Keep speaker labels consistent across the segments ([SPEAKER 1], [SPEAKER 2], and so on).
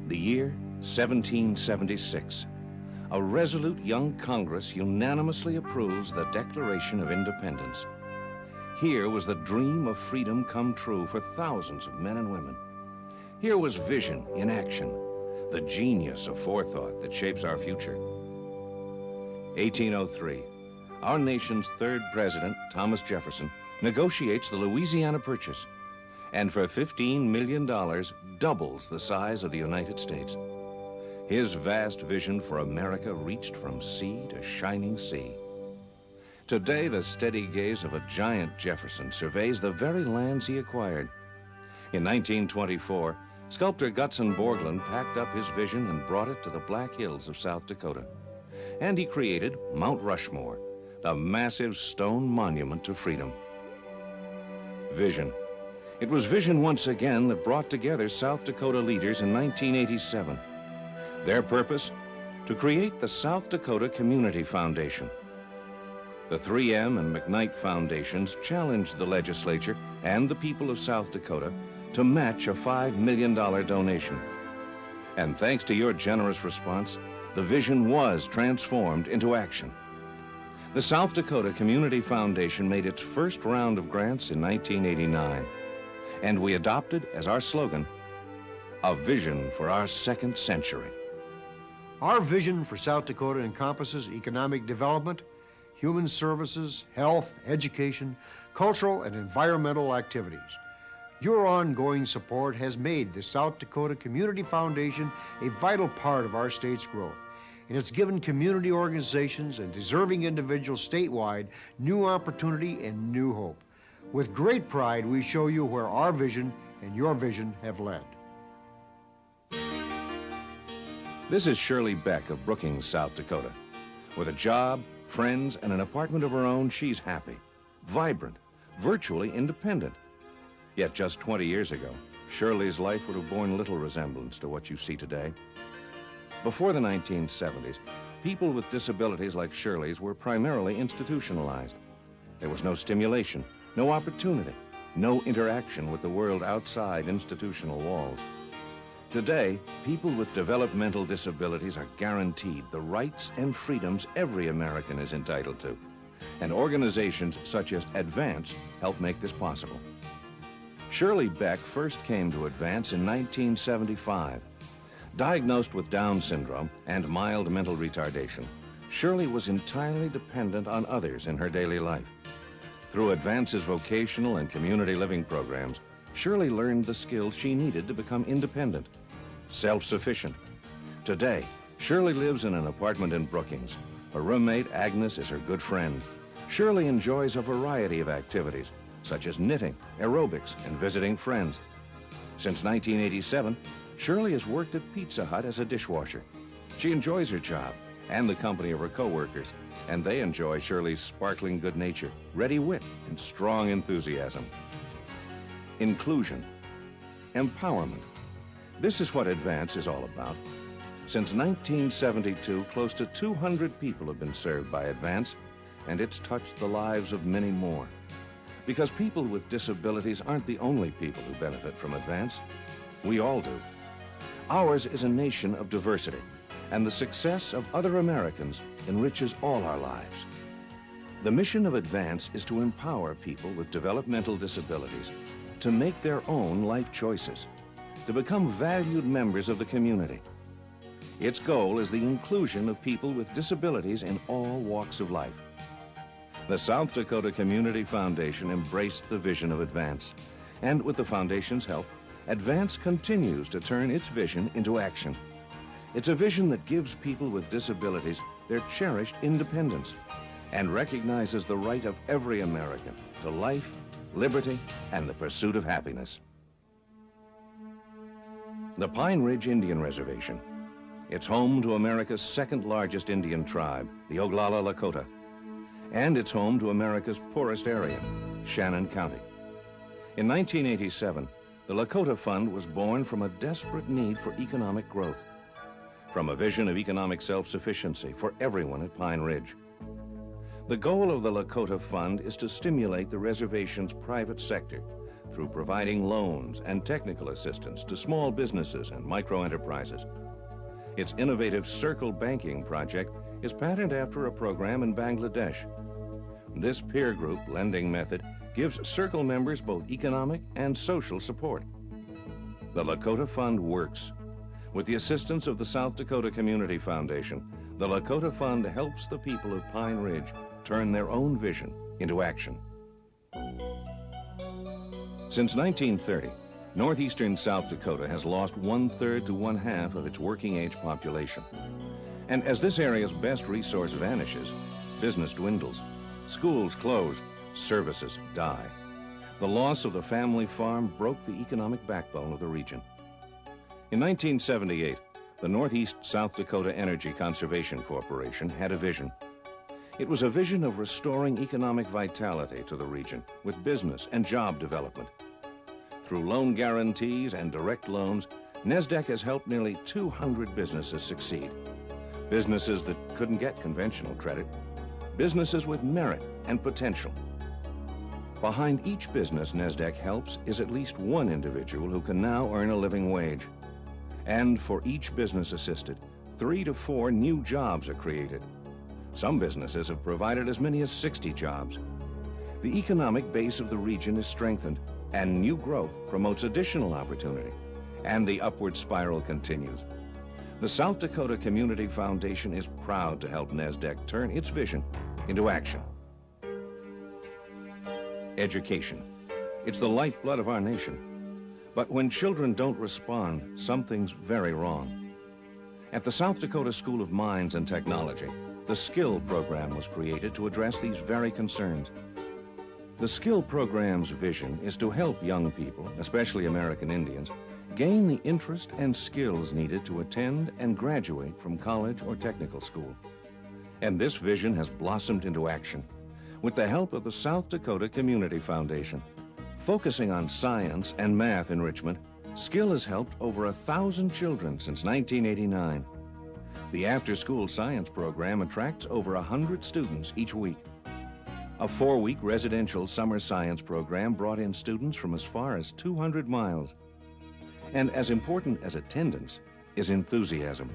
[SPEAKER 1] The year 1776. A resolute young Congress unanimously approves the Declaration of Independence. Here was the dream of freedom come true for thousands of men and women. Here was vision in action, the genius of forethought that shapes our future. 1803, our nation's third president, Thomas Jefferson, negotiates the Louisiana Purchase, and for $15 million, doubles the size of the United States. His vast vision for America reached from sea to shining sea. Today, the steady gaze of a giant Jefferson surveys the very lands he acquired. In 1924, sculptor Gutzon Borglund packed up his vision and brought it to the Black Hills of South Dakota. And he created Mount Rushmore, the massive stone monument to freedom. Vision. It was vision once again that brought together South Dakota leaders in 1987. Their purpose? To create the South Dakota Community Foundation. The 3M and McKnight Foundations challenged the legislature and the people of South Dakota to match a $5 million donation. And thanks to your generous response, the vision was transformed into action. The South Dakota Community Foundation made its first round of grants in 1989, and we adopted as our slogan, a vision for our second century.
[SPEAKER 2] Our vision for South Dakota encompasses economic development, human services, health, education, cultural and environmental activities. Your ongoing support has made the South Dakota Community Foundation a vital part of our state's growth, and it's given community organizations and deserving individuals statewide new opportunity and new hope. With great pride, we show you where our vision and your vision have led.
[SPEAKER 1] This is Shirley Beck of Brookings, South Dakota. With a job, friends, and an apartment of her own, she's happy, vibrant, virtually independent. Yet just 20 years ago, Shirley's life would have borne little resemblance to what you see today. Before the 1970s, people with disabilities like Shirley's were primarily institutionalized. There was no stimulation, no opportunity, no interaction with the world outside institutional walls. Today, people with developmental disabilities are guaranteed the rights and freedoms every American is entitled to. And organizations such as Advance help make this possible. Shirley Beck first came to Advance in 1975. Diagnosed with Down syndrome and mild mental retardation, Shirley was entirely dependent on others in her daily life. Through Advance's vocational and community living programs, Shirley learned the skills she needed to become independent, self-sufficient. Today, Shirley lives in an apartment in Brookings. Her roommate, Agnes, is her good friend. Shirley enjoys a variety of activities, such as knitting, aerobics, and visiting friends. Since 1987, Shirley has worked at Pizza Hut as a dishwasher. She enjoys her job and the company of her co-workers, and they enjoy Shirley's sparkling good nature, ready wit, and strong enthusiasm. Inclusion, empowerment. This is what Advance is all about. Since 1972, close to 200 people have been served by Advance, and it's touched the lives of many more. Because people with disabilities aren't the only people who benefit from Advance. We all do. Ours is a nation of diversity, and the success of other Americans enriches all our lives. The mission of Advance is to empower people with developmental disabilities to make their own life choices, to become valued members of the community. Its goal is the inclusion of people with disabilities in all walks of life. The South Dakota Community Foundation embraced the vision of Advance, and with the Foundation's help, Advance continues to turn its vision into action. It's a vision that gives people with disabilities their cherished independence and recognizes the right of every American to life, liberty, and the pursuit of happiness. The Pine Ridge Indian Reservation. It's home to America's second largest Indian tribe, the Oglala Lakota. And it's home to America's poorest area, Shannon County. In 1987, the Lakota Fund was born from a desperate need for economic growth, from a vision of economic self-sufficiency for everyone at Pine Ridge. The goal of the Lakota Fund is to stimulate the reservation's private sector through providing loans and technical assistance to small businesses and micro-enterprises. Its innovative Circle Banking project is patterned after a program in Bangladesh. This peer group lending method gives Circle members both economic and social support. The Lakota Fund works. With the assistance of the South Dakota Community Foundation, the Lakota Fund helps the people of Pine Ridge turn their own vision into action. Since 1930, northeastern South Dakota has lost 1/3 to 1/2 of its working-age population. And as this area's best resource vanishes, business dwindles, schools close, services die. The loss of the family farm broke the economic backbone of the region. In 1978, the Northeast South Dakota Energy Conservation Corporation had a vision. It was a vision of restoring economic vitality to the region with business and job development. Through loan guarantees and direct loans, NESDEC has helped nearly 200 businesses succeed. Businesses that couldn't get conventional credit. Businesses with merit and potential. Behind each business NESDEC helps is at least one individual who can now earn a living wage. And for each business assisted, 3 to 4 new jobs are created. Some businesses have provided as many as 60 jobs. The economic base of the region is strengthened, and new growth promotes additional opportunity, and the upward spiral continues. The South Dakota Community Foundation is proud to help NESDEC turn its vision into action. Education. It's the lifeblood of our nation. But when children don't respond, something's very wrong. At the South Dakota School of Mines and Technology, the SKILL program was created to address these very concerns. The SKILL program's vision is to help young people, especially American Indians, gain the interest and skills needed to attend and graduate from college or technical school. And this vision has blossomed into action with the help of the South Dakota Community Foundation. Focusing on science and math enrichment, SKILL has helped over 1,000 children since 1989. The after-school science program attracts over 100 students each week. A 4-week residential summer science program brought in students from as far as 200 miles. And as important as attendance is enthusiasm.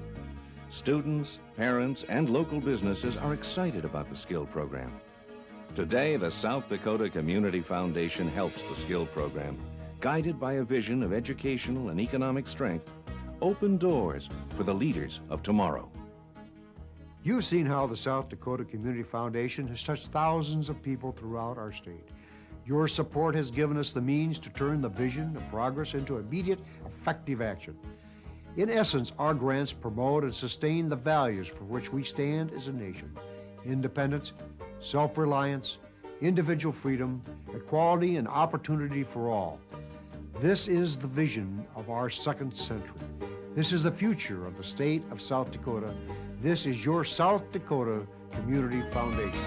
[SPEAKER 1] Students, parents, and local businesses are excited about the SKILL program. Today, the South Dakota Community Foundation helps the SKILL program, guided by a vision of educational and economic strength, open doors for the leaders of tomorrow.
[SPEAKER 2] You've seen how the South Dakota Community Foundation has touched thousands of people throughout our state. Your support has given us the means to turn the vision of progress into immediate, effective action. In essence, our grants promote and sustain the values for which we stand as a nation: independence, self-reliance, individual freedom, equality, and opportunity for all. This is the vision of our second century. This is the future of the state of South Dakota. This is your South Dakota Community Foundation.